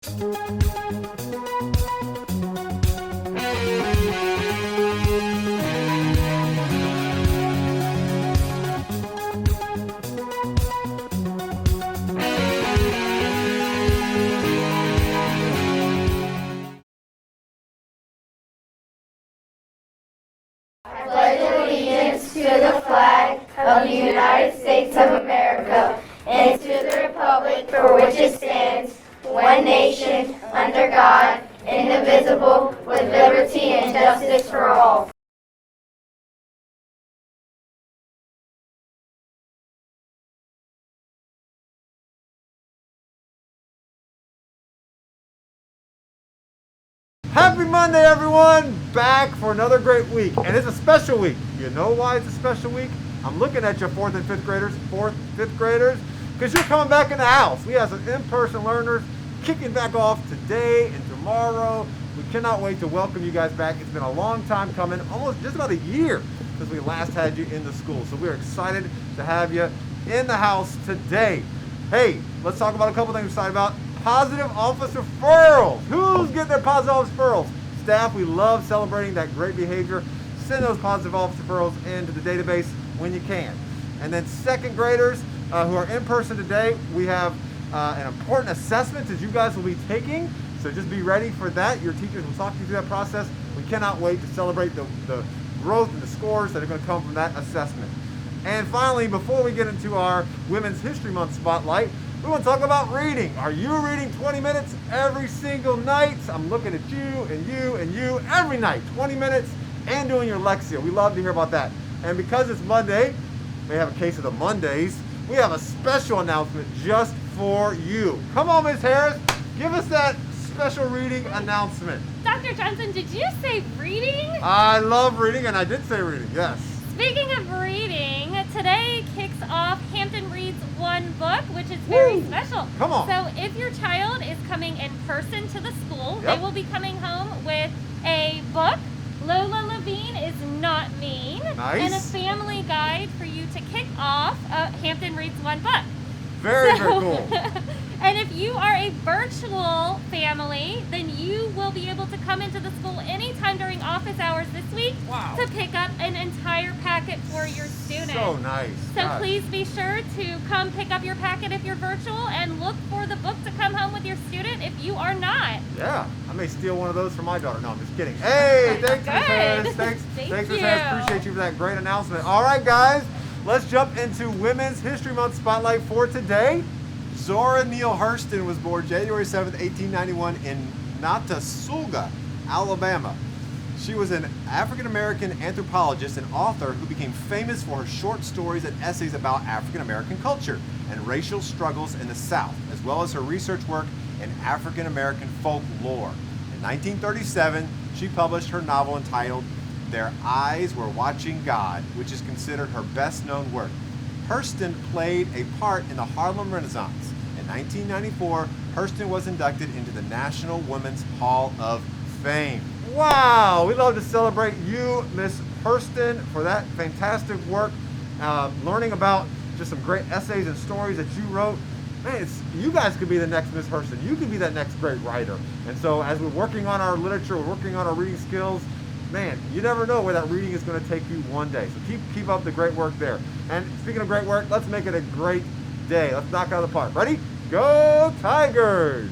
Pledge allegiance to the flag of the United States of America and to the republic for which it stands, one nation, under God, indivisible, with liberty and justice for all. Happy Monday, everyone! Back for another great week, and it's a special week. You know why it's a special week? I'm looking at your fourth and fifth graders, because you're coming back in the house. We have some in-person learners kicking back off today and tomorrow. We cannot wait to welcome you guys back. It's been a long time coming, almost just about a year since we last had you in the school. So we're excited to have you in the house today. Hey, let's talk about a couple things we're excited about. Positive office referrals. Who's getting their positive office referrals? Staff, we love celebrating that great behavior. Send those positive office referrals into the database when you can. And then second graders who are in person today, we have an important assessment that you guys will be taking. So just be ready for that. Your teachers will talk you through that process. We cannot wait to celebrate the growth and the scores that are going to come from that assessment. And finally, before we get into our Women's History Month spotlight, we want to talk about reading. Are you reading 20 minutes every single night? I'm looking at you and you and you every night, 20 minutes, and doing your Lexia. We love to hear about that. And because it's Monday, we have a case of the Mondays, we have a special announcement just for you. Come on, Ms. Harris, give us that special reading announcement. Dr. Johnson, did you say reading? I love reading, and I did say reading, yes. Speaking of reading, today kicks off Hampton Reads One Book, which is very special. Come on. So if your child is coming in person to the school, Yep. they will be coming home with a book, Lola Levine is Not Mean, Nice. and a family guide for you to kick off Hampton Reads One Book. Very cool. And if you are a virtual family, then you will be able to come into the school anytime during office hours this week to pick up an entire packet for your student. So nice. So Gosh. please be sure to come pick up your packet if you're virtual and look for the book to come home with your student if you are not. Yeah, I may steal one of those for my daughter. No, I'm just kidding. Hey, thanks, Ms. Harris. Thanks, Thank Ms. you. Harris. Appreciate you for that great announcement. All right, guys, let's jump into Women's History Month spotlight for today. Zora Neale Hurston was born January 7th, 1891 in Notasulga, Alabama. She was an African-American anthropologist and author who became famous for her short stories and essays about African-American culture and racial struggles in the South, as well as her research work in African-American folklore. In 1937, she published her novel entitled Their Eyes Were Watching God, which is considered her best-known work. Hurston played a part in the Harlem Renaissance. In 1994, Hurston was inducted into the National Women's Hall of Fame. Wow, we love to celebrate you, Miss Hurston, for that fantastic work, learning about just some great essays and stories that you wrote. Man, you guys could be the next Miss Hurston. You could be that next great writer. And so as we're working on our literature, we're working on our reading skills, man, you never know where that reading is going to take you one day. So keep up the great work there. And speaking of great work, let's make it a great day. Let's knock it out of the park. Ready? Go Tigers!